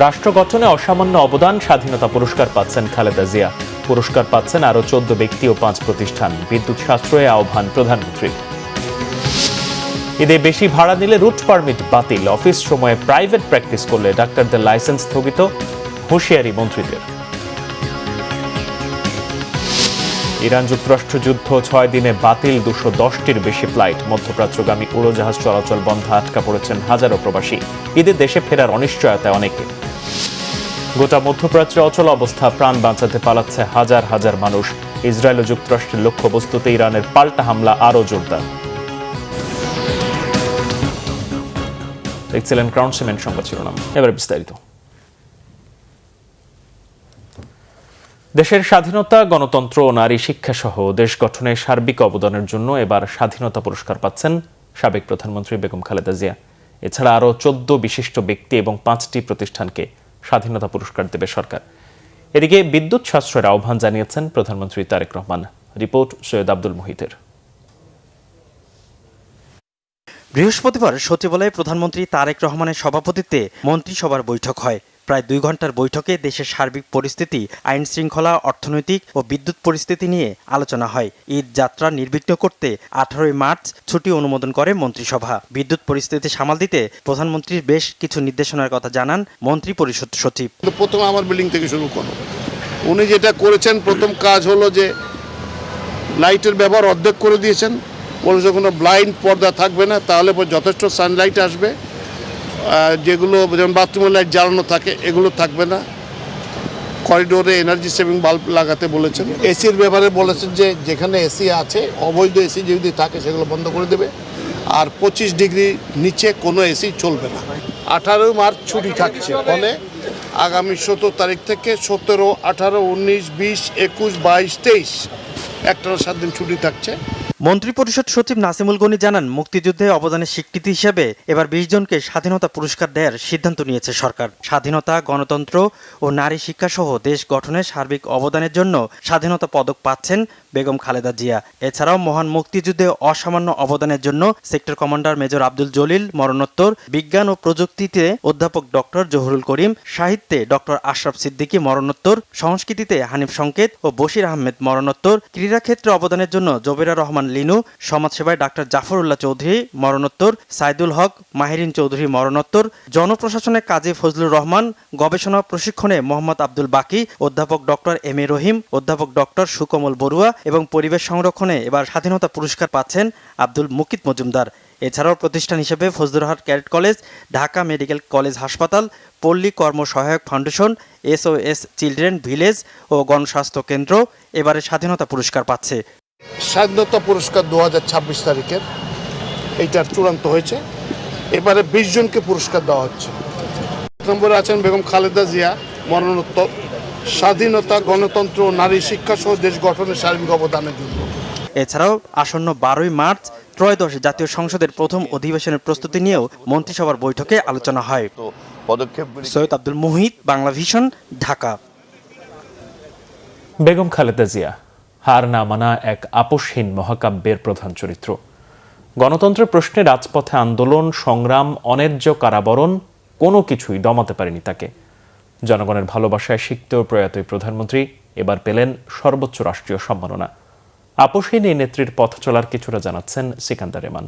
রাষ্ট্র গঠনে অসামান্য অবদান, স্বাধীনতা পুরস্কার পাচ্ছেন খালেদা জিয়া। পুরস্কার পাচ্ছেন আরও 14 ব্যক্তি ও 5 প্রতিষ্ঠান। বিদ্যুৎ সাশ্রয়ে আহ্বান প্রধানমন্ত্রীর। ঈদে বেশি ভাড়া নিলে রুট পারমিট বাতিল, অফিস সময়ে প্রাইভেট প্র্যাকটিস করলে ডাক্তারদের লাইসেন্স স্থগিত, হুঁশিয়ারি মন্ত্রীদের। ইরান যুক্তরাষ্ট্র যুদ্ধ 6 দিনে বাতিল 210টির বেশি ফ্লাইট। মধ্যপ্রাচ্যগামী উড়োজাহাজ চলাচল বন্ধ, আটকা পড়েছেন হাজারো প্রবাসী। ঈদে দেশে ফেরার অনিশ্চয়তায় অনেকে। গোটা মধ্যপ্রাচ্যে অচল অবস্থা, প্রাণ বাঁচাতে পালাচ্ছে হাজার হাজার মানুষ। ইসরায়েল ও যুক্তরাষ্ট্রের লক্ষ্যবস্তুতে ইরানের পাল্টা হামলা আরও জোরদার। দেখছিলেন ক্রাউন সিমেন্ট সংবাদ শিরোনাম, এবার বিস্তারিত। দেশের স্বাধীনতা, গণতন্ত্র ও নারী শিক্ষা সহ দেশ গঠনে সার্বিক অবদানের জন্য এবার স্বাধীনতা পুরস্কার পাচ্ছেন সাবেক প্রধানমন্ত্রী বেগম খালেদা জিয়া। এছাড়া আরও 14 বিশিষ্ট ব্যক্তি এবং 5টি প্রতিষ্ঠানকে স্বাধীনতা পুরস্কার দেবে সরকার। এদিকে বিদ্যুৎ সাশ্রয়ের আহ্বান জানিয়েছেন প্রধানমন্ত্রী তারেক রহমান। রিপোর্ট সৈয়দ আব্দুল মুহিতের। বৃহস্পতিবার সচিবালয়ে প্রধানমন্ত্রী তারেক রহমানের সভাপতিত্বে মন্ত্রিসভার বৈঠক হয়। প্রায় 2 ঘন্টার বৈঠকে দেশের সার্বিক পরিস্থিতি, আইন শৃঙ্খলা, অর্থনৈতিক ও বিদ্যুৎ পরিস্থিতি নিয়ে আলোচনা হয়। ঈদ যাত্রা নির্বিঘ্ন করতে 18 মার্চ ছুটি অনুমোদন করে মন্ত্রিসভা। বিদ্যুৎ পরিস্থিতি সামাল দিতে প্রধানমন্ত্রীর বেশ কিছু নির্দেশনার কথা জানান মন্ত্রী পরিষদ সচিব। প্রথম আমার বিল্ডিং থেকে শুরু করো। উনি যেটা করেছেন, প্রথম কাজ হলো যে লাইটের ব্যবহার অর্ধেক করে দিয়েছেন। বলেছে কোনো ব্লাইন্ড পর্দা থাকবে না, তাহলে যথেষ্ট সানলাইট আসবে। যেগুলো যেমন বাথরুমের লাইট জ্বালানো থাকে এগুলো থাকবে না। করিডোরে এনার্জি সেভিং বাল্ব লাগাতে বলেছেন। এসির ব্যাপারে বলেছেন যে যেখানে এসি আছে, অবৈধ এসি যদি থাকে সেগুলো বন্ধ করে দেবে। আর 25 ডিগ্রি নিচে কোনো এসি চলবে না। 18 মার্চ ছুটি থাকছে, ফলে আগামী 17 তারিখ থেকে 17, 18, 19, 20, 21, 22, 23 একটানা 7 দিন ছুটি থাকছে। মন্ত্রিপরিষদ সচিব নাসিমুল গনি জানান, মুক্তিযুদ্ধে অবদানের স্বীকৃতি হিসেবে এবার 20 জনকে স্বাধীনতা পুরস্কার দেওয়ার সিদ্ধান্ত নিয়েছে সরকার। স্বাধীনতা, গণতন্ত্র ও নারী শিক্ষা সহ দেশ গঠনে সার্বিক অবদানের জন্য স্বাধীনতা পদক পাচ্ছেন বেগম খালেদা জিয়া। এছাড়াও মহান মুক্তিযুদ্ধে অসামান্য অবদানের জন্য sector commander major Abdul Jalil মরণোত্তর, বিজ্ঞান ও প্রযুক্তিতে অধ্যাপক ডক্টর জহুরুল করিম, সাহিত্যে ডক্টর আশরাফ সিদ্দিকী মরণোত্তর, সংস্কৃতিতে হানিফ সংকেত ও বশির আহমেদ মরণোত্তর, ক্রীড়াক্ষেত্রে অবদানের জন্য জবেরা রহমান লিনু, সমাজসেবায় ডাক্তার জাফরুল্লাহ চৌধুরী মরণোত্তর, সাইদুল হক, মাহিরিন চৌধুরী মরণোত্তর, জনপ্রশাসনে কাজী ফজলুর রহমান, গবেষণা প্রশিক্ষণে মোহাম্মদ আব্দুল বাকি, অধ্যাপক ডক্টর এম এ রহিম, অধ্যাপক ডক্টর সুকমল বড়ুয়া এবং পরিবেশ সংরক্ষণে এবার স্বাধীনতা পুরস্কার পাচ্ছেন আব্দুল মুকিত মজুমদার। এছাড়াও প্রতিষ্ঠান হিসেবে Fazlurhat cadet college, Dhaka medical college হাসপাতাল, Palli Karma Sahayak foundation, SOS children village ও গণস্বাস্থ্য কেন্দ্র এবারে স্বাধীনতা পুরস্কার পাচ্ছে। স্বাধীনতা পুরস্কার 2026 তারিখের এইটার চূড়ান্ত হয়েছে। এবারে 20 জনকে পুরস্কার দেওয়া হচ্ছে। নম্বরে আছেন বেগম খালেদা জিয়া মরণোত্তর, স্বাধীনতা, গণতন্ত্র ও নারী শিক্ষা সহ দেশ গঠনের সার্বিক অবদানের জন্য। এছাড়াও আসন্ন 12 মার্চ ত্রয়োদশ জাতীয় সংসদের প্রথম অধিবেশনের প্রস্তুতি নিয়েও মন্ত্রিসভার বৈঠকে আলোচনা হয়। সৈয়দ আব্দুল মুহিত, বাংলা ভিশন, ঢাকা। বেগম খালেদা জিয়া হার না মানা এক আপোষহীন মহাকাব্যের প্রধান চরিত্র। গণতন্ত্রের প্রশ্নে রাজপথে আন্দোলন, সংগ্রাম, অন্যায্য কারাবরণ কোনো কিছুই দমাতে পারেনি তাকে। জনগণের ভালোবাসায় সিক্ত প্রয়াত প্রধানমন্ত্রী এবার পেলেন সর্বোচ্চ রাষ্ট্রীয় সম্মাননা। আপোষহীন এই নেত্রীর পথ চলার কিছুটা জানাচ্ছেন সিকান্দার রেমান।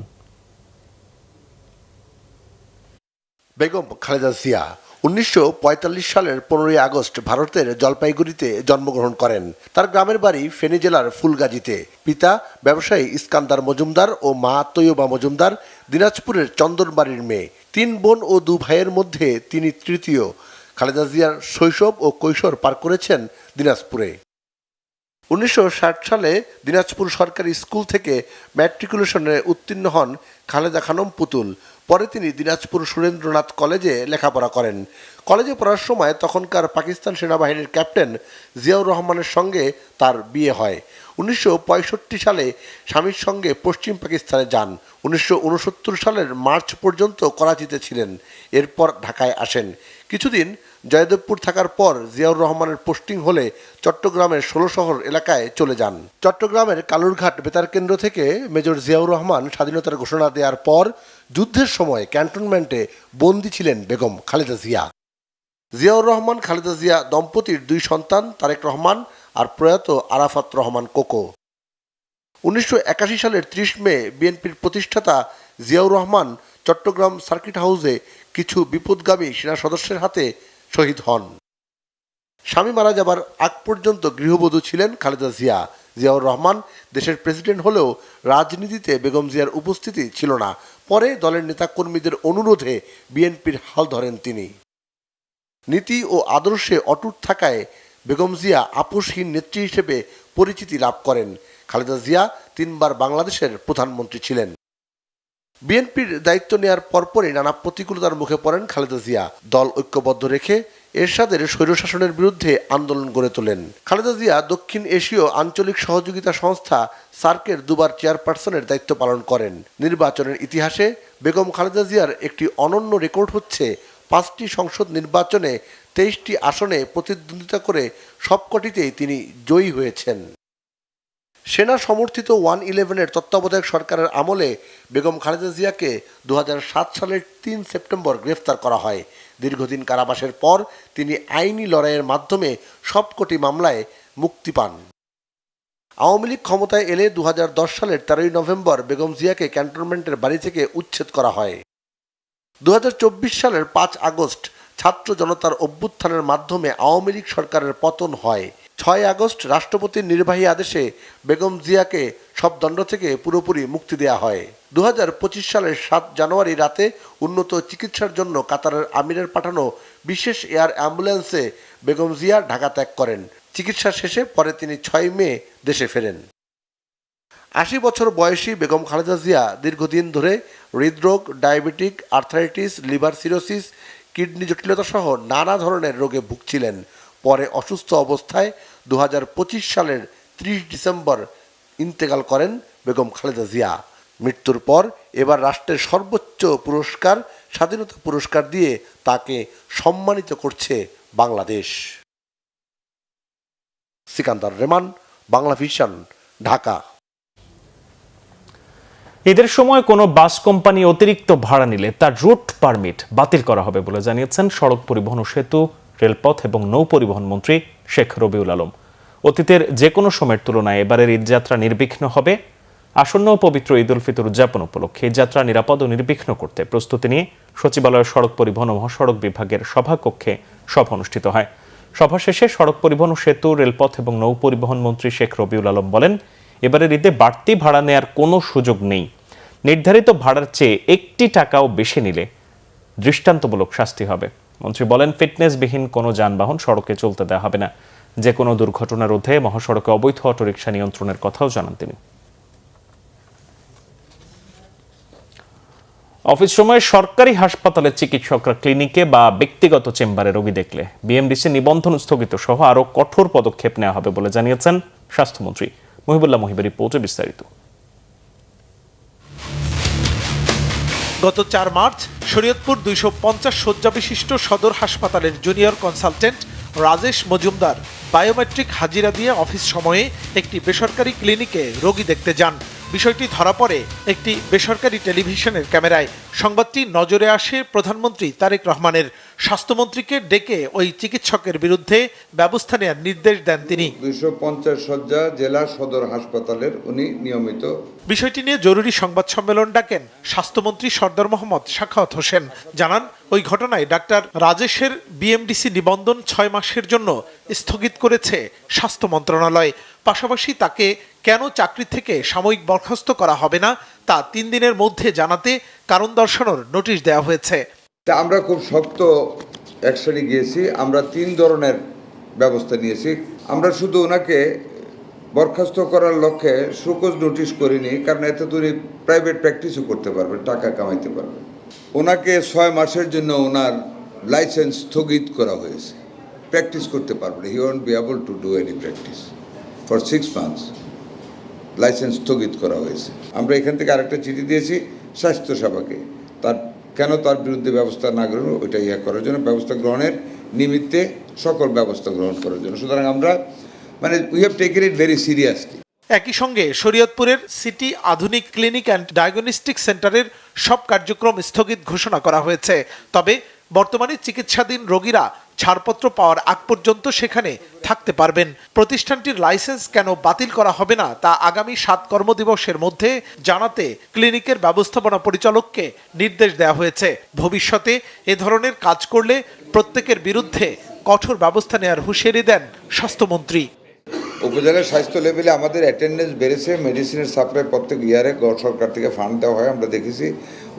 বেগম খালেদা জিয়া 1945 সালের 15 আগস্ট ভারতের জলপাইগুড়িতে জন্মগ্রহণ করেন। তার গ্রামের বাড়ি ফেনী জেলার ফুলগাজীতে। পিতা ব্যবসায়ী ইস্কান্দার মজুমদার ও মা তৈয়বা মজুমদার দিনাজপুরের চন্দনবাড়ির মেয়ে। 3 বোন ও 2 ভাইয়ের মধ্যে তিনি তৃতীয়। খালেদা জিয়ার শৈশব ও কৈশোর পার করেছেন দিনাজপুরে। 1960 সালে দিনাজপুর সরকারি স্কুল থেকে ম্যাট্রিকুলেশনে উত্তীর্ণ হন খালেদা খানম পুতুল। পরে তিনি দিনাজপুর সুরেন্দ্রনাথ কলেজে লেখাপড়া করেন। কলেজে পড়ার সময় তখনকার পাকিস্তান সেনাবাহিনীর ক্যাপ্টেন জিয়াউর রহমানের সঙ্গে তার বিয়ে হয়। 1965 সালে স্বামীর সঙ্গে পশ্চিম পাকিস্তানে যান। 1969 সালের মার্চ পর্যন্ত করাচিতে ছিলেন। এরপর ঢাকায় আসেন। কিছুদিন জয়দেবপুর থাকার পর জিয়াউর রহমানের পোস্টিং হলে চট্টগ্রামের 16 শহর এলাকায় চলে যান। চট্টগ্রামের কালুরঘাট বেতার কেন্দ্র থেকে মেজর জিয়াউর রহমান স্বাধীনতার ঘোষণা দেওয়ার পর যুদ্ধের সময় ক্যান্টনমেন্টে বন্দী ছিলেন বেগম খালেদা জিয়া। জিয়াউর রহমান খালেদা জিয়া দম্পতির 2 সন্তান তারেক রহমান আর প্রয়াত আরাফাত রহমান কোকো। 1981 সালের 30 মে বিএনপির প্রতিষ্ঠাতা জিয়াউর রহমান চট্টগ্রাম সার্কিট হাউসে কিছু বিপদগামী সেনা সদস্যের হাতে শহীদ হন। স্বামী মারা যাবার আগ পর্যন্ত গৃহবধূ ছিলেন খালেদা জিয়া। জিয়াউর রহমান দেশের প্রেসিডেন্ট হলেও রাজনীতিতে বেগম জিয়ার উপস্থিতি ছিল না। পরে দলের নেতাকর্মীদের অনুরোধে বিএনপির হাল ধরেন তিনি। নীতি ও আদর্শে অটুট থাকায় বেগম জিয়া আপোষহীন নেত্রী হিসেবে পরিচিতি লাভ করেন। খালেদা জিয়া 3 বার বাংলাদেশের প্রধানমন্ত্রী ছিলেন। বিএনপির দায়িত্ব নেয়ার পরপরই নানা প্রতিকূলতার মুখে পড়েন খালেদা জিয়া। দল ঐক্যবদ্ধ রেখে এরশাদের স্বৈরশাসনের বিরুদ্ধে আন্দোলন গড়ে তোলেন। খালেদা জিয়া দক্ষিণ এশীয় আঞ্চলিক সহযোগিতা সংস্থা সার্কের 2 বার চেয়ারপারসনের দায়িত্ব পালন করেন। নির্বাচনের ইতিহাসে বেগম খালেদা জিয়ার একটি অনন্য রেকর্ড হচ্ছে 5টি সংসদ নির্বাচনে 23টি আসনে প্রতিদ্বন্দ্বিতা করে সবকটিতেই তিনি জয়ী হয়েছেন। সেনা সমর্থিত 111-এর তত্ত্বাবধায়ক সরকারের আমলে বেগম খালেদা জিয়াকে 2007 সালের 3 সেপ্টেম্বর গ্রেফতার করা হয়। দীর্ঘদিন কারাবাসের পর তিনি আইনি লড়াইয়ের মাধ্যমে সবকটি মামলায় মুক্তি পান। আওয়ামী লীগ ক্ষমতায় এলে 2010 সালের 13 নভেম্বর বেগম জিয়াকে ক্যান্টনমেন্টের বাড়ি থেকে উচ্ছেদ করা হয়। 2024 সালের 5 আগস্ট ছাত্র জনতার অভ্যুত্থানের মাধ্যমে আওয়ামী লীগ সরকারের পতন হয়। 6 আগস্ট রাষ্ট্রপতির নির্বাহী আদেশে বেগম জিয়াকে সব দণ্ড থেকে পুরোপুরি মুক্তি দেওয়া হয়। 2025 সালের 7 জানুয়ারি রাতে উন্নত চিকিৎসার জন্য কাতারের আমিরের পাঠানো বিশেষ এয়ার অ্যাম্বুলেন্সে বেগম জিয়া ঢাকা ত্যাগ করেন। চিকিৎসা শেষে পরে তিনি 6 মে দেশে ফেরেন। 80 বছর বয়সী বেগম খালেদা জিয়া দীর্ঘদিন ধরে হৃদরোগ, diabetic, arthritis, liver cirrhosis, kidney জটিলতা সহ নানা ধরনের রোগে ভুগছিলেন। পরে অসুস্থ অবস্থায় 2025 সালের 30 ডিসেম্বর ইন্তেকাল করেন বেগম খালেদা জিয়া। মৃত্যুর পর এবার রাষ্ট্রের সর্বোচ্চ পুরস্কার স্বাধীনতা পুরস্কার দিয়ে তাকে সম্মানিত করছে বাংলাদেশ। সিকান্দার রেমান, বাংলা ভিশন, ঢাকা। ঈদের সময় কোনো বাস কোম্পানি অতিরিক্ত ভাড়া নিলে তার রুট পারমিট বাতিল করা হবে বলে জানিয়েছেন সড়ক পরিবহন ও সেতু, রেলপথ এবং নৌ পরিবহন মন্ত্রী শেখ রবিউল আলম। অতীতের যে কোনো সময়ের তুলনায় এবারের ঈদযাত্রা নির্বিঘ্ন হবে। আসন্ন পবিত্র ঈদ উল ফিতর উদযাপন উপলক্ষে যাত্রা নিরাপদ ও নির্বিঘ্ন করতে প্রস্তুতি নিয়ে সচিবালয়ের সড়ক পরিবহন ও মহাসড়ক বিভাগের সভাকক্ষে সভা অনুষ্ঠিত হয়। সভা শেষে সড়ক পরিবহন ও সেতু, রেলপথ এবং নৌ পরিবহন মন্ত্রী শেখ রবিউল আলম বলেন, এবারের ঈদে বাড়তি ভাড়া নেয়ার কোনো সুযোগ নেই। নির্ধারিত ভাড়ার চেয়ে 1 টাকাও বেশি নিলে দৃষ্টান্তমূলক শাস্তি হবে। মন্ত্রী বলেন, ফিটনেসবিহীন কোনো যানবাহন সড়কে চলতে দেওয়া হবে না। যে কোনো দুর্ঘটনা রোধে মহাসড়কে অবৈধ অটোরিকশা নিয়ন্ত্রণের কথাও জানান তিনি। অফিস সময়ে সরকারি হাসপাতালের চিকিৎসকরা ক্লিনিকে বা ব্যক্তিগত চেম্বারে রোগী দেখলে বিএমডিসি নিবন্ধন স্থগিত সহ আরও কঠোর পদক্ষেপ নেওয়া হবে বলে জানিয়েছেন স্বাস্থ্যমন্ত্রী। মহিবুল্লাহ মহিবের রিপোর্টে বিস্তারিত। গত 4 মার্চ শরীয়তপুর 250 শয্যা বিশিষ্ট সদর হাসপাতালের junior consultant Rajesh Majumdar biometric হাজিরা দিয়ে অফিস সময়ে একটি বেসরকারি ক্লিনিকে রোগী দেখতে যান। বিষয়টি ধরা পড়ে একটি বেসরকারি টেলিভিশনের ক্যামেরায়। সংবাদটি নজরে আসে প্রধানমন্ত্রী তারেক রহমানের। স্বাস্থ্যমন্ত্রীকে ডেকে ওই চিকিৎসকের বিরুদ্ধে ব্যবস্থা নেওয়ার নির্দেশ দেন তিনি। 250 শয্যা জেলা সদর হাসপাতালের উনি নিয়মিত। বিষয়টি নিয়ে জরুরি সংবাদ সম্মেলন ডাকেন স্বাস্থ্যমন্ত্রী সরদার মোহাম্মদ সাখাওয়াত হোসেন। জানান, ওই ঘটনায় ডাক্তার রাজেশের বিএমডিসি নিবন্ধন 6 মাসের জন্য স্থগিত করেছে স্বাস্থ্য মন্ত্রণালয়। পাশাপাশি তাকে কেন চাকরি থেকে সাময়িক বরখাস্ত করা হবে না তা 3 দিনের মধ্যে জানাতে কারণ দর্শানোর নোটিশ দেওয়া হয়েছে। আমরা খুব শক্ত অ্যাকশনে গিয়েছি। আমরা 3 ধরনের ব্যবস্থা নিয়েছি। আমরা শুধু ওনাকে বরখাস্ত করার লক্ষ্যে শোকজ নোটিশ করিনি, কারণ এতে উনি প্রাইভেট প্র্যাকটিসও করতে পারবেন, টাকা কামাইতে পারবেন। ওনাকে 6 মাসের জন্য ওনার লাইসেন্স স্থগিত করা হয়েছে। প্র্যাকটিস করতে পারবেন, he won't be able to do any practice for 6 months. Licence স্থগিত করা হয়েছে। আমরা এখান থেকে আরেকটা চিঠি দিয়েছি স্বাস্থ্যসেবাকে, তার বিরুদ্ধে ব্যবস্থা না গ্রহণ, ওইটা করার জন্য, ব্যবস্থা গ্রহণের নিমিত্তে সকল ব্যবস্থা গ্রহণ করার জন্য। সুতরাং আমরা we have taken it very seriously. একই সঙ্গে শরীয়তপুরের সিটি আধুনিক ক্লিনিক অ্যান্ড ডায়াগনস্টিক সেন্টারের সব কার্যক্রম স্থগিত ঘোষণা করা হয়েছে। তবে বর্তমানে চিকিৎসাধীন রোগীরা ছাড়পত্র পাওয়ার আগ পর্যন্ত সেখানে থাকতে পারবেন। প্রতিষ্ঠানটির লাইসেন্স কেন বাতিল করা হবে না তা আগামী 7 কর্মদিবসের মধ্যে জানাতে ক্লিনিকের ব্যবস্থাপনা পরিচালককে নির্দেশ দেওয়া হয়েছে। ভবিষ্যতে এ ধরনের কাজ করলে প্রত্যেকের বিরুদ্ধে কঠোর ব্যবস্থা নেওয়ার হুঁশিয়ারি দেন স্বাস্থ্যমন্ত্রী। উপজেলার স্বাস্থ্য লেভেলে আমাদের অ্যাটেন্ডেন্স বেড়েছে, মেডিসিনের সাপ্লাই প্রত্যেক ইয়ারে সরকার থেকে ফান্ড দেওয়া হয়, আমরা দেখেছি।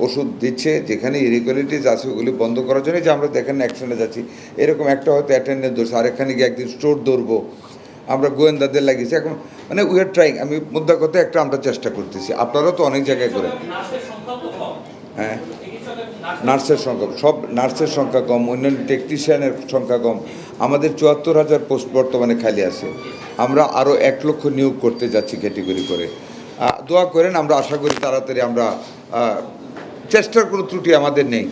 ওষুধ দিচ্ছে, যেখানে ইরেগুলারিটিস আছে ওগুলি বন্ধ করার জন্য যে আমরা দেখেন অ্যাকশনে যাচ্ছি, এরকম একটা হয়তো অ্যাটেন্ডেন্স ধরছে, আরেকখানে গিয়ে একদিন স্টোর ধরবো, আমরা গোয়েন্দাদের লাগিয়েছি। এখন মানে উই আর ট্রাইং, আমি মুদ্রা কথা একটা আমরা চেষ্টা করতেছি। আপনারাও তো অনেক জায়গায় করেন। হ্যাঁ, নার্সের সংখ্যা, সব নার্সের সংখ্যা কম, অন্যান্য টেকনিশিয়ানের সংখ্যা কম। আমাদের 74,000 পোস্ট বর্তমানে খালি আছে। আমরা আরও 1 লক্ষ নিয়োগ করতে যাচ্ছি ক্যাটেগরি করে। দোয়া করেন, আমরা আশা করি তাড়াতাড়ি আমরা চেষ্টার কোনো ত্রুটি আমাদের নেই।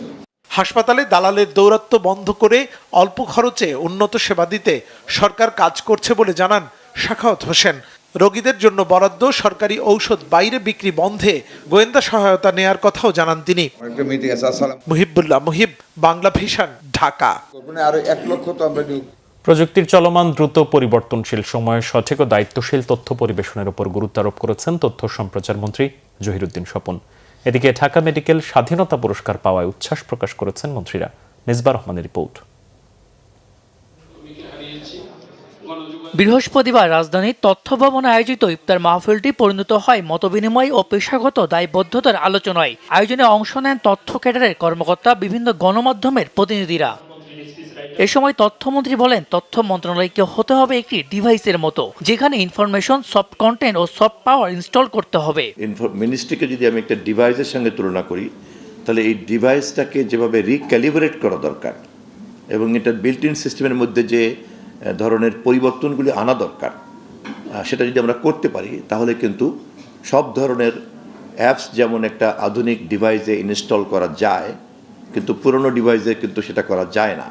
হাসপাতালে দালালের দৌরাত্ম্য বন্ধ করে অল্প খরচে উন্নত সেবা দিতে সরকার কাজ করছে বলে জানান সাখাওয়াত হোসেন। রোগীদের জন্য বরাদ্দ সরকারি ঔষধ বাইরে বিক্রি বন্ধে গোয়েন্দা সহায়তা নেয়ার কথাও জানান তিনি। একটা মিটিং আছে। আসসালাম, মুহিবুল্লাহ মুহিব, বাংলা ভিশন, ঢাকা। আরো 1 লক্ষ তো আমরা নিয়োগ। প্রযুক্তির চলমান দ্রুত পরিবর্তনশীল সময়ে সঠিক ও দায়িত্বশীল তথ্য পরিবেশনের উপর গুরুত্ব আরোপ করেছেন তথ্য সম্প্রচার মন্ত্রী জহিরুদ্দিন স্বপন। এদিকে ঢাকা মেডিকেল স্বাধীনতা পুরস্কার পাওয়ায় উচ্ছ্বাস প্রকাশ করেছেন মন্ত্রীরা। মিসবাহ রহমানের রিপোর্ট। বৃহস্পতিবার রাজধানীর তথ্য ভবনে আয়োজিত ইফতার মাহফিলটি পরিণত হয় মতবিনিময় ও পেশাগত দায়বদ্ধতার আলোচনায়। আয়োজনে অংশ নেন তথ্য ক্যাডারের কর্মকর্তা, বিভিন্ন গণমাধ্যমের প্রতিনিধিরা। এ সময় তথ্যমন্ত্রী বলেন, তথ্য মন্ত্রণালয়কে হতে হবে একটি ডিভাইসের মতো, যেখানে ইনফরমেশন, সফট কন্টেন্ট ও সফট পাওয়ার ইনস্টল করতে হবে। মিনিস্ট্রিকে যদি আমি একটা ডিভাইসের সঙ্গে তুলনা করি, তাহলে এই ডিভাইসটাকে যেভাবে রিক্যালিব্রেট করা দরকার এবং এটা বিল্ট ইন সিস্টেমের মধ্যে যে ধরনের পরিবর্তনগুলি আনা দরকার, সেটা যদি আমরা করতে পারি তাহলে কিন্তু সব ধরনের অ্যাপস যেমন একটা আধুনিক ডিভাইসে ইনস্টল করা যায়, কিন্তু পুরনো ডিভাইসে কিন্তু সেটা করা যায় না।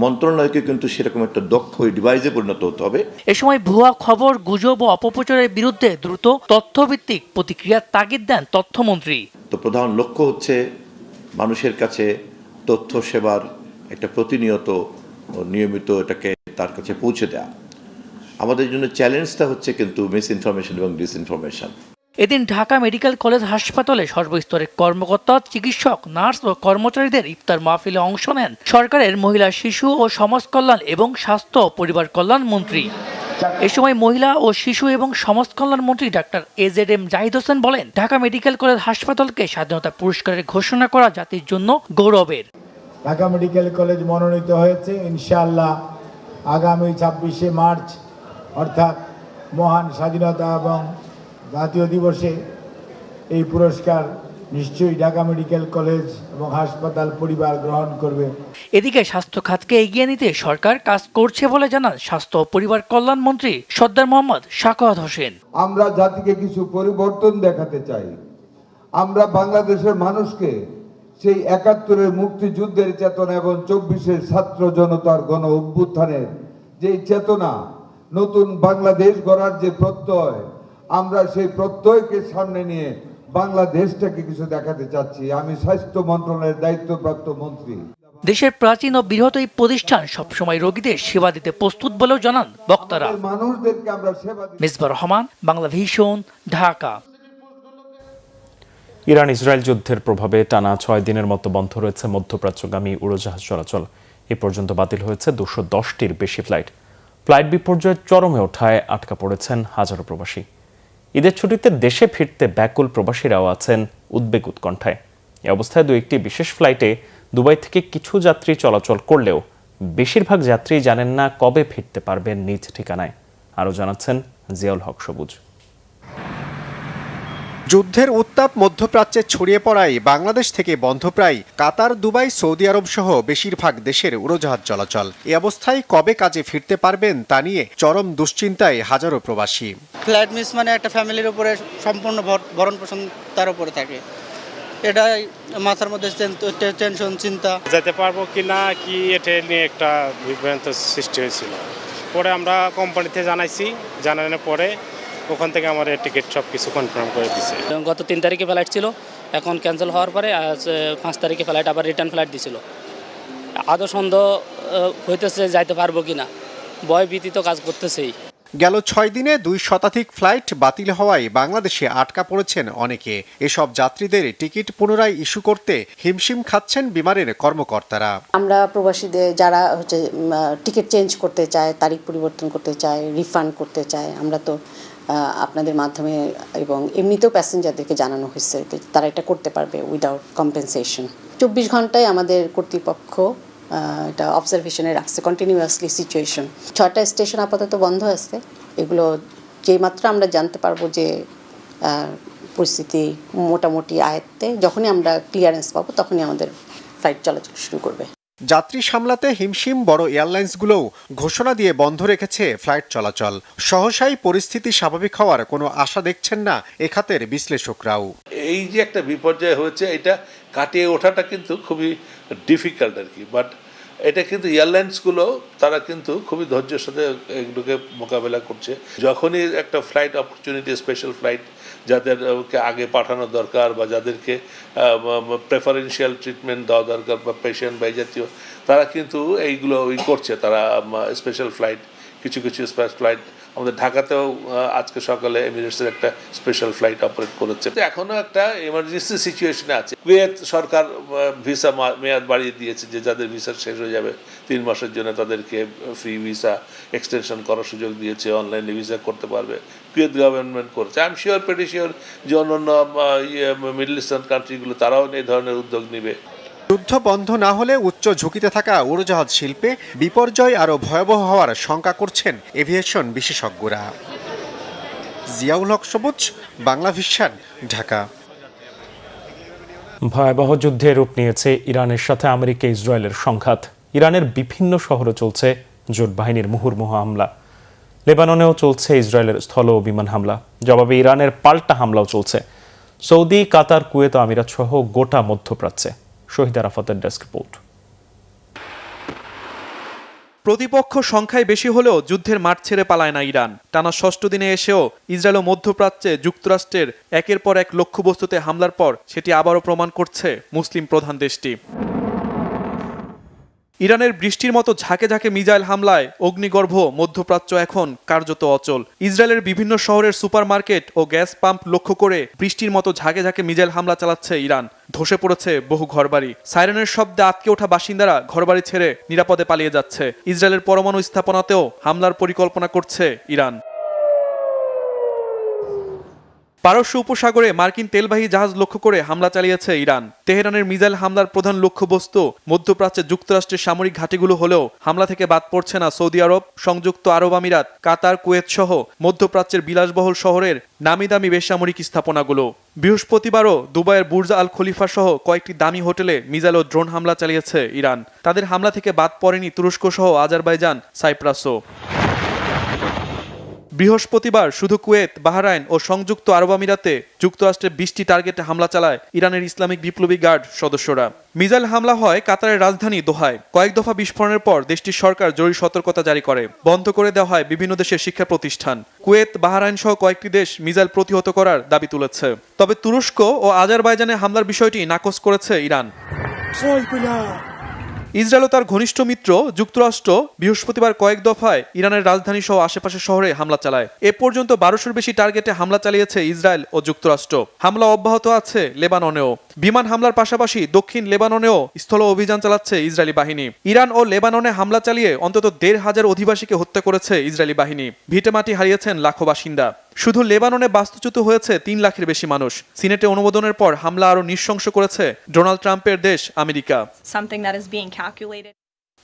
মন্ত্রণালয়কে কিন্তু সেরকম একটা দক্ষ ডিভাইসে পরিণত হতে হবে। এ সময় ভুয়া খবর, গুজব ও অপপ্রচারের বিরুদ্ধে দ্রুত তথ্যভিত্তিক প্রতিক্রিয়ার তাগিদ দেন তথ্যমন্ত্রী। তো প্রধান লক্ষ্য হচ্ছে মানুষের কাছে তথ্য সেবার একটা প্রতিনিয়ত নিয়মিত এটাকে তার কাছে পৌঁছে দেওয়া। আমাদের জন্য চ্যালেঞ্জটা হচ্ছে কিন্তু মিস ইনফরমেশন এবং ডিসইনফরমেশন। এদিন ঢাকা মেডিকেল কলেজ হাসপাতালে সর্বস্তরের কর্মকর্তা, চিকিৎসক, নার্স ও কর্মচারীদের ইফতার মাহফিলে অংশ নেন সরকারের মহিলা, শিশু ও সমাজ কল্যাণ এবং স্বাস্থ্য ও পরিবার কল্যাণ মন্ত্রী। এ সময় মহিলা ও শিশু এবং সমাজ কল্যাণ মন্ত্রী ডাক্তার AZM জাহিদ হোসেন বলেন, ঢাকা মেডিকেল কলেজ হাসপাতালকে স্বাধীনতা পুরস্কারের ঘোষণা করা জাতির জন্য গৌরবের। ঢাকা মেডিকেল কলেজ মনোনীত হয়েছে। ইনশাআল্লাহ আগামী 26শে মার্চ অর্থাৎ মহান স্বাধীনতা এবং জাতীয় দিবসে এই পুরস্কার নিশ্চয়ই ঢাকা মেডিকেল কলেজ এবং হাসপাতাল পরিবার গ্রহণ করবে। এদিকে স্বাস্থ্য খাতকে এগিয়ে নিতে সরকার কাজ করছে বলে জানান স্বাস্থ্য ও পরিবার কল্যাণ মন্ত্রী সর্দার মোহাম্মদ সাখাওয়াত হোসেন। আমরা জাতিকে কিছু পরিবর্তন দেখাতে চাই। আমরা বাংলাদেশের মানুষকে সেই 71-এর মুক্তিযুদ্ধের চেতনা এবং 24-এর ছাত্র জনতার গণ অভ্যুত্থানের যে চেতনা, নতুন বাংলাদেশ গড়ার যে প্রত্যয়, আমরা সেই প্রত্যয়কে সামনে নিয়ে বাংলাদেশটাকে কিছু দেখাতে চাচ্ছি। আমি স্বাস্থ্য মন্ত্রণালয়ের দায়িত্বপ্রাপ্ত মন্ত্রী। দেশের প্রাচীন ও বৃহৎ এই প্রতিষ্ঠান সবসময় রোগীদের সেবা দিতে প্রস্তুত বলেও জানান বক্তারা। মানুষদেরকে আমরা সেবা দিই। Misbah Rahman, Bangla vision, Dhaka. Iran Israel যুদ্ধের প্রভাবে টানা 6 দিনের মতো বন্ধ রয়েছে মধ্যপ্রাচ্যগামী উড়োজাহাজ চলাচল। এ পর্যন্ত বাতিল হয়েছে 210টির বেশি ফ্লাইট। ফ্লাইট বিপর্যয়ের চরমে ওঠায় আটকা পড়েছেন হাজারো প্রবাসী। ঈদের ছুটিতে দেশে ফিরতে ব্যাকুল প্রবাসীরাও আছেন উদ্বেগ উৎকণ্ঠায়। এ অবস্থায় 2-1টি বিশেষ ফ্লাইটে দুবাই থেকে কিছু যাত্রী চলাচল করলেও বেশিরভাগ যাত্রী জানেন না কবে ফিরতে পারবেন নিজ ঠিকানায়। আরও জানাচ্ছেন জিয়াউল হক সবুজ। যুদ্ধের উত্তাপ মধ্যপ্রাচ্যে ছড়িয়ে পড়ায় বাংলাদেশ থেকে বন্ধ প্রায় কাতার, দুবাই, সৌদি আরব সহ বেশিরভাগ দেশের উড়োজাহাজ চলাচল। এই অবস্থায় কবে কাজে ফিরতে পারবেন তা নিয়ে চরম দুশ্চিন্তায় হাজারো প্রবাসী। ফ্লাইট মিস মানে একটা ফ্যামিলির উপরে সম্পূর্ণ ভরণ পোষণ তার উপরে থাকে। এটাই মাথার মধ্যে টেনশন, চিন্তা। যেতে পারবো কি না কি এটা নিয়ে একটা বিভ্রান্ত সৃষ্টি হয়েছিল। পরে আমরা কোম্পানিতে জানাইছি, জানানোর পরে ওখান থেকে আমার টিকিট সব কিছু কনফার্ম করে দিছে। গত 3 তারিখে ফ্লাইট ছিল, এখন ক্যান্সেল হওয়ার পরে 5 তারিখে ফ্লাইট, আবার রিটার্ন ফ্লাইট দিছিল। আদৌ সন্দেহ হইতেছে যাইতে পারবো কিনা, ভয় ভীতি তো কাজ করতেছেই। গেল 6 দিনে 2 শতাধিক ফ্লাইট বাতিল হওয়ায় বাংলাদেশে আটকা পড়েছেন অনেকে। এসব যাত্রীদের টিকিট পুনরায় ইস্যু করতে হিমশিম খাচ্ছেন বিমানের কর্মকর্তারা। আমরা প্রবাসীদের যারা হচ্ছে টিকিট চেঞ্জ করতে চায়, তারিখ পরিবর্তন করতে চায়, রিফান্ড করতে চায়, আমরা তো আপনাদের মাধ্যমে এবং এমনিতেও প্যাসেঞ্জারদেরকে জানানো হয়েছে তারা এটা করতে পারবে উইদাউট কম্পেনসেশন। 24 ঘন্টায় আমাদের কর্তৃপক্ষ এটা অবজারভেশনে রাখছে কন্টিনিউয়াসলি সিচুয়েশন। 6টা স্টেশন আপাতত বন্ধ আছে। এগুলো যেই মাত্র আমরা জানতে পারবো যে পরিস্থিতি মোটামুটি আয়ত্তে, যখনই আমরা ক্লিয়ারেন্স পাবো তখনই আমাদের ফ্লাইট চলাচল শুরু করবে। যাত্রী সামলাতে হিমশিম বড় এয়ারলাইন্সগুলোও ঘোষণা দিয়ে বন্ধ রেখেছে ফ্লাইট চলাচল। সহসাই পরিস্থিতি স্বাভাবিক হওয়ার কোনো আশা দেখছেন না এ খাতের বিশ্লেষকরাও। এই যে একটা বিপর্যয় হয়েছে, এটা কাটিয়ে ওঠাটা কিন্তু খুবই ডিফিকাল্ট আর কি, বাট এটা কিন্তু এয়ারলাইন্সগুলো তারা কিন্তু খুবই ধৈর্যের সাথে এগুলোকে মোকাবেলা করছে। যখনই একটা ফ্লাইট অপরচুনিটি, স্পেশাল ফ্লাইট যাদেরকে আগে পাঠানো দরকার বা যাদেরকে প্রেফারেন্সিয়াল ট্রিটমেন্ট দেওয়া দরকার বা পেশেন্ট বা জাতীয়, তারা কিন্তু এইগুলো করছে। তারা স্পেশাল ফ্লাইট, কিছু স্পেশাল ফ্লাইট আমাদের ঢাকাতেও আজকে সকালে এমিরেটসের একটা স্পেশাল ফ্লাইট অপারেট করেছে। এখনও একটা এমার্জেন্সি সিচুয়েশনে আছে। কুয়েত সরকার ভিসা মেয়াদ বাড়িয়ে দিয়েছে, যে যাদের ভিসা শেষ হয়ে যাবে 3 মাসের জন্য তাদেরকে ফ্রি ভিসা এক্সটেনশন করার সুযোগ দিয়েছে, অনলাইনে ভিসা করতে পারবে। কুয়েত গভর্নমেন্ট করেছে। I am sure, pretty sure যে অন্যান্য মিডল ইস্টার্ন কান্ট্রিগুলো তারাও এই ধরনের উদ্যোগ নেবে। যুদ্ধ বন্ধ না হলে উচ্চ ঝুঁকিতে থাকা উড়োজাহাজ শিল্পে বিপর্যয় আরও ভয়াবহ হওয়ার শঙ্কা করছেন এভিয়েশন বিশেষজ্ঞরা। জিয়াউল হক সবুজ, বাংলা ভিশন, ঢাকা। ভয়াবহ যুদ্ধে রূপ নিয়েছে ইরানের সাথে আমেরিকা ইসরায়েলের সংঘাত। ইরানের বিভিন্ন শহরে চলছে জোট বাহিনীর মুহুর্মুহু হামলা। লেবাননেও চলছে ইসরায়েলের স্থল ও বিমান হামলা। জবাবে ইরানের পাল্টা হামলাও চলছে সৌদি, কাতার, কুয়েত ও আমিরাত সহ গোটা মধ্যপ্রাচ্যে। শহীদ আরাফাতের ডেস্ক রিপোর্ট। প্রতিপক্ষ সংখ্যায় বেশি হলেও যুদ্ধের মাঠ ছেড়ে পালায় না ইরান। টানা 6ষ্ঠ দিনে এসেও ইসরায়েল ও মধ্যপ্রাচ্যে যুক্তরাষ্ট্রের একের পর এক লক্ষ্যবস্তুতে হামলার পর সেটি আবারও প্রমাণ করছে মুসলিম প্রধান দেশটি। ইরানের বৃষ্টির মতো ঝাঁকে ঝাঁকে মিসাইল হামলায় অগ্নিগর্ভ মধ্যপ্রাচ্য এখন কার্যত অচল। ইসরায়েলের বিভিন্ন শহরের সুপারমার্কেট ও গ্যাস পাম্প লক্ষ্য করে বৃষ্টির মতো ঝাঁকে ঝাঁকে মিসাইল হামলা চালাচ্ছে ইরান। ধসে পড়েছে বহু ঘরবাড়ি। সাইরেনের শব্দে আটকে ওঠা বাসিন্দারা ঘরবাড়ি ছেড়ে নিরাপদে পালিয়ে যাচ্ছে। ইসরায়েলের পরমাণু স্থাপনাতেও হামলার পরিকল্পনা করছে ইরান। পারস্য উপসাগরে মার্কিন তেলবাহী জাহাজ লক্ষ্য করে হামলা চালিয়েছে ইরান। তেহরানের মিসাইল হামলার প্রধান লক্ষ্যবস্তু মধ্যপ্রাচ্যে যুক্তরাষ্ট্রের সামরিক ঘাঁটিগুলো হলেও হামলা থেকে বাদ পড়ছে না সৌদি আরব, সংযুক্ত আরব আমিরাত, কাতার, কুয়েত সহ মধ্যপ্রাচ্যের বিলাসবহুল শহরের নামি দামি বেসামরিক স্থাপনাগুলো। বৃহস্পতিবারও দুবাইয়ের বুর্জ আল খলিফা সহ কয়েকটি দামি হোটেলে মিসাইল ও ড্রোন হামলা চালিয়েছে ইরান। তাদের হামলা থেকে বাদ পড়েনি তুরস্ক সহ আজারবাইজান, সাইপ্রাসও। বৃহস্পতিবার শুধু কুয়েত, বাহরাইন ও সংযুক্ত আরব আমিরাতে যুক্তরাষ্ট্রের 20টি টার্গেটে হামলা চালায় ইরানের ইসলামিক বিপ্লবী গার্ড সদস্যরা। মিসাইল হামলা হয় কাতারের রাজধানী দোহায়। কয়েক দফা বিস্ফোরণের পর দেশটির সরকার জরুরি সতর্কতা জারি করে। বন্ধ করে দেওয়া হয় বিভিন্ন দেশের শিক্ষা প্রতিষ্ঠান। কুয়েত, বাহরাইন সহ কয়েকটি দেশ মিসাইল প্রতিহত করার দাবি তুলেছে। তবে তুরস্ক ও আজারবাইজানে হামলার বিষয়টি নাকচ করেছে ইরান। ইসরায়েল ও তার ঘনিষ্ঠ মিত্র যুক্তরাষ্ট্র বৃহস্পতিবার কয়েক দফায় ইরানের রাজধানী সহ আশেপাশের শহরে হামলা চালায়। এ পর্যন্ত 1200-র বেশি টার্গেটে হামলা চালিয়েছে ইসরায়েল ও যুক্তরাষ্ট্র। হামলা অব্যাহত আছে লেবাননেও। বিমান হামলার পাশাপাশি দক্ষিণ লেবাননেও স্থল অভিযান চালাচ্ছে ইসরায়েলি বাহিনী। ইরান ও লেবাননে হামলা চালিয়ে অন্তত 1,500 অধিবাসীকে হত্যা করেছে ইসরায়েলি বাহিনী। ভিটেমাটি হারিয়েছেন লাখো বাসিন্দা। শুধু লেবাননে বাস্তুচ্যুত হয়েছে 3 লাখের বেশি মানুষ। সিনেটে অনুমোদনের পর হামলা আরও নৃশংস করেছে ডোনাল্ড ট্রাম্পের দেশ আমেরিকা।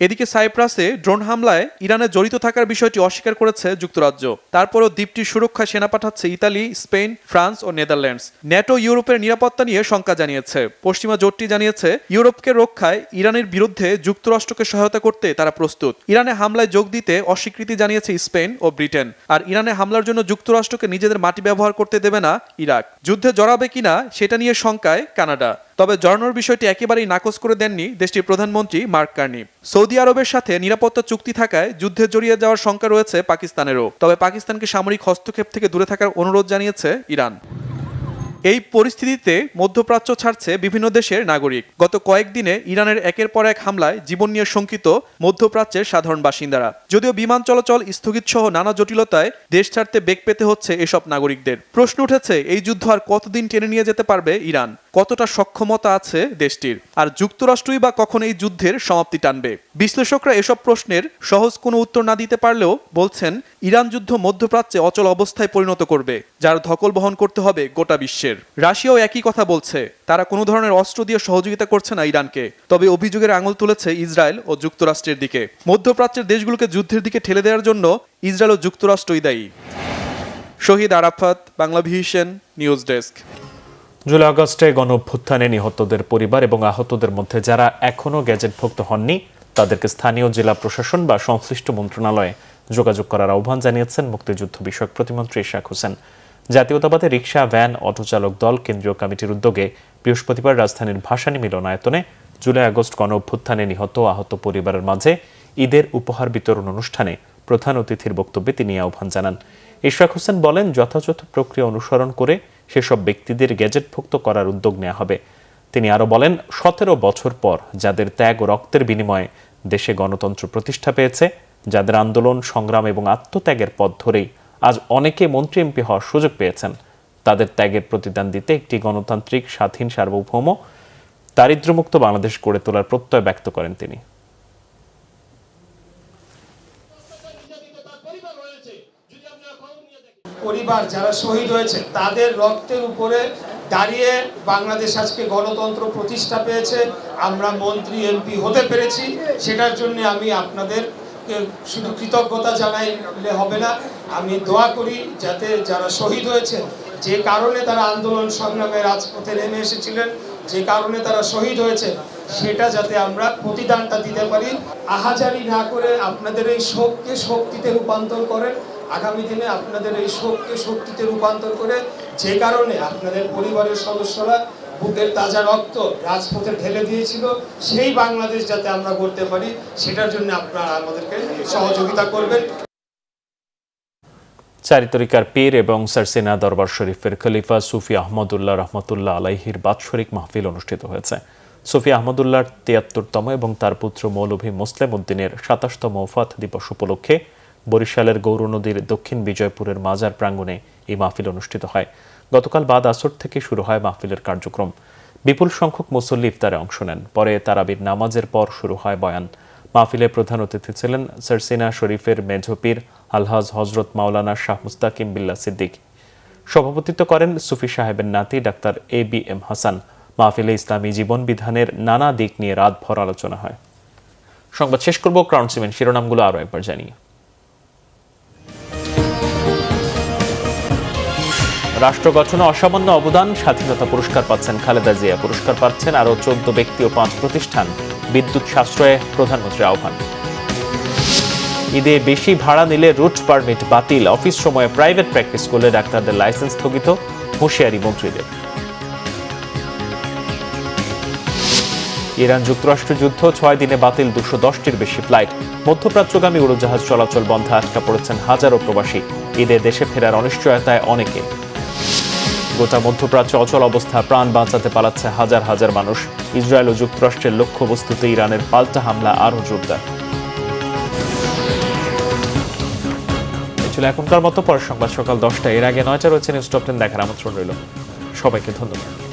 এদিকে সাইপ্রাসে ড্রোন হামলায় ইরানে জড়িত থাকার বিষয়টি অস্বীকার করেছে যুক্তরাজ্য। তারপরও দ্বীপটির সুরক্ষায় সেনা পাঠাচ্ছে ইতালি, স্পেন, ফ্রান্স ও নেদারল্যান্ডস। ন্যাটো ইউরোপের নিরাপত্তা নিয়ে শঙ্কা জানিয়েছে। পশ্চিমা জোটটি জানিয়েছে ইউরোপকে রক্ষায় ইরানের বিরুদ্ধে যুক্তরাষ্ট্রকে সহায়তা করতে তারা প্রস্তুত। ইরানে হামলায় যোগ দিতে অস্বীকৃতি জানিয়েছে স্পেন ও ব্রিটেন। আর ইরানে হামলার জন্য যুক্তরাষ্ট্রকে নিজেদের মাটি ব্যবহার করতে দেবে না ইরাক। যুদ্ধে জড়াবে কিনা সেটা নিয়ে শঙ্কায় কানাডা। তবে জড়ানোর বিষয়টি একেবারেই নাকচ করে দেননি দেশটির প্রধানমন্ত্রী মার্ক কার্নি। সৌদি আরবের সাথে নিরাপত্তা চুক্তি থাকায় যুদ্ধে জড়িয়ে যাওয়ার শঙ্কা রয়েছে পাকিস্তানেরও। তবে পাকিস্তানকে সামরিক হস্তক্ষেপ থেকে দূরে থাকার অনুরোধ জানিয়েছে ইরান। এই পরিস্থিতিতে মধ্যপ্রাচ্য ছাড়ছে বিভিন্ন দেশের নাগরিক। গত কয়েকদিনে ইরানের একের পর এক হামলায় জীবন নিয়ে শঙ্কিত মধ্যপ্রাচ্যের সাধারণ বাসিন্দারা। যদিও বিমান চলাচল স্থগিত সহ নানা জটিলতায় দেশ ছাড়তে বেগ পেতে হচ্ছে এসব নাগরিকদের। প্রশ্ন উঠেছে, এই যুদ্ধ আর কতদিন টেনে নিয়ে যেতে পারবে ইরান? কতটা সক্ষমতা আছে দেশটির? আর যুক্তরাষ্ট্রই বা কখন এই যুদ্ধের সমাপ্তি টানবে? বিশ্লেষকরা এসব প্রশ্নের সহজ কোনো উত্তর না দিতে পারলেও বলছেন, ইরান যুদ্ধ মধ্যপ্রাচ্যে অচল অবস্থায় পরিণত করবে, যার ধকল বহন করতে হবে গোটা বিশ্বের। রাশিয়াও একই কথা বলছে, তারা কোনো ধরনের অস্ত্র দিয়ে সহযোগিতা করছে না ইরানকে। তবে অভিযোগের আঙুল তুলেছে ইসরায়েল ও যুক্তরাষ্ট্রের দিকে। মধ্যপ্রাচ্যের দেশগুলোকে যুদ্ধের দিকে ঠেলে দেওয়ার জন্য ইসরায়েল ও যুক্তরাষ্ট্রই দায়ী। শহীদ আরাফাত, বাংলাভিশন, নিউজ ডেস্ক। জুলাই আগস্টে গণঅভ্যুত্থানে নিহতদের পরিবার এবং আহতদের মধ্যে যারা এখনও গ্যাজেটভুক্ত হননি তাদেরকে স্থানীয় জেলা প্রশাসন বা সংশ্লিষ্ট মন্ত্রণালয়ে যোগাযোগ করার আহ্বান জানিয়েছেন মুক্তিযুদ্ধ বিষয়ক প্রতিমন্ত্রী ইশরাক হোসেন। জাতীয়তাবাদী রিকশা, ভ্যান, অটো চালক দল কেন্দ্রীয় কমিটির উদ্যোগে বৃহস্পতিবার রাজধানীর ভাসানী মিলনায়তনে জুলাই আগস্ট গণঅভ্যুত্থানে নিহত আহত পরিবারের মাঝে ঈদের উপহার বিতরণ অনুষ্ঠানে প্রধান অতিথির বক্তব্যে তিনি আহ্বান জানান। ইশরাক হোসেন বলেন, যথাযথ প্রক্রিয়া অনুসরণ করে সেসব ব্যক্তিদের গ্যাজেটভুক্ত করার উদ্যোগ নেওয়া হবে। তিনি আরও বলেন, 17 বছর পর যাদের ত্যাগ ও রক্তের বিনিময়ে দেশে গণতন্ত্র প্রতিষ্ঠা পেয়েছে, যাদের আন্দোলন, সংগ্রাম এবং আত্মত্যাগের পথ ধরেই আজ অনেকে মন্ত্রী, এমপি হওয়ার সুযোগ পেয়েছেন, তাদের ত্যাগের প্রতিদান দিতে একটি গণতান্ত্রিক, স্বাধীন, সার্বভৌম, দারিদ্র্যমুক্ত বাংলাদেশ গড়ে তোলার প্রত্যয় ব্যক্ত করেন তিনি। পরিবার যারা শহীদ হয়েছে তাদের রক্তের উপরে দাঁড়িয়ে বাংলাদেশ আজকে গণতন্ত্র প্রতিষ্ঠা পেয়েছে, আমরা মন্ত্রী, এমপি হতে পেরেছি। সেটার জন্য আমি আপনাদের শুধু কৃতজ্ঞতা জানাইলে হবে না, আমি দোয়া করি যাতে যারা শহীদ হয়েছে, যে কারণে তারা আন্দোলন সংগ্রামে রাজপথে নেমে এসেছিলেন, যে কারণে তারা শহীদ হয়েছে, সেটা যাতে আমরা প্রতিদানটা দিতে পারি। আহাজারি না করে আপনাদের এই শোককে শক্তিতে রূপান্তর করেন। আগামী দিনে আপনাদের এই শোককে শক্তিতে রূপান্তর করে, যে কারণে আপনাদের পরিবারের সদস্যরা বুকের তাজা রক্ত রাজপথে ঢেলে দিয়েছিল, সেই বাংলাদেশ যাতে আমরা করতে পারি, সেটার জন্য আপনারা আমাদেরকে সহযোগিতা করবেন। 4 তরিকার পীর এবং সারসিনা দরবার শরীফের খলিফা সুফি আহমদুল্লাহ রহমতুল্লাহ আলাইহির বাৎসরিক মাহফিল অনুষ্ঠিত হয়েছে। সুফি আহমদুল্লাহর 73তম এবং তার পুত্র মৌলভী মুসলিম উদ্দিনের 27তম ওফাত দিবস উপলক্ষে বরিশালের গৌরনদীর দক্ষিণ বিজয়পুরের মাজার প্রাঙ্গণে এই মাহফিল অনুষ্ঠিত হয়। গতকাল বাদ আসর থেকে শুরু হয় মাহফিলের কার্যক্রম। বিপুল সংখ্যক মুসল্লি ইফতারে অংশ নেন। পরে তারাবির নামাজের পর শুরু হয় বয়ান। মাহফিলে প্রধান অতিথি ছিলেন সারসিনা শরীফের মেঝপীর আলহাজ হজরত মাওলানা শাহ মুস্তাকিম বিল্লাহ সিদ্দিক। সভাপতিত্ব করেন সুফি সাহেবের নাতি ডাক্তার ABM হাসান। মাহফিলে ইসলামী জীবন বিধানের নানা দিক নিয়ে রাতভর আলোচনা হয়। সংবাদ শেষ করব ক্রাউন সিমেন্ট শিরোনামগুলো আরও একবার জানিয়ে। রাষ্ট্র গঠনে অসামান্য অবদান, স্বাধীনতা পুরস্কার পাচ্ছেন খালেদা জিয়া। পুরস্কার পাচ্ছেন আরও 14 ব্যক্তি ও 5 প্রতিষ্ঠান। বিদ্যুৎ সাশ্রয়ে প্রধানমন্ত্রীর আহ্বান। ঈদে বেশি ভাড়া নিলে রুট পারমিট বাতিল। অফিস সময়ে প্রাইভেট প্র্যাকটিস করলে ডাক্তারদের লাইসেন্স স্থগিত, হুঁশিয়ারি মন্ত্রীদের। ইরান যুক্তরাষ্ট্র যুদ্ধ, 6 দিনে বাতিল 210টির বেশি ফ্লাইট। মধ্যপ্রাচ্যগামী উড়োজাহাজ চলাচল বন্ধে আটকা পড়েছেন হাজারো প্রবাসী। ঈদে দেশে ফেরার অনিশ্চয়তায় অনেকে। গোটা মধ্যপ্রাচ্য অচল অবস্থা, প্রাণ বাঁচাতে পালাচ্ছে হাজার হাজার মানুষ। ইসরায়েল ও যুক্তরাষ্ট্রের লক্ষ্যবস্তুতে ইরানের পাল্টা হামলা আরও জোরদার। এখনকার মতো পরের সংবাদ সকাল 10টায়। এর আগে 9টা রয়েছে নিউজ টপ 10 দেখার আমন্ত্রণ রইল। সবাইকে ধন্যবাদ।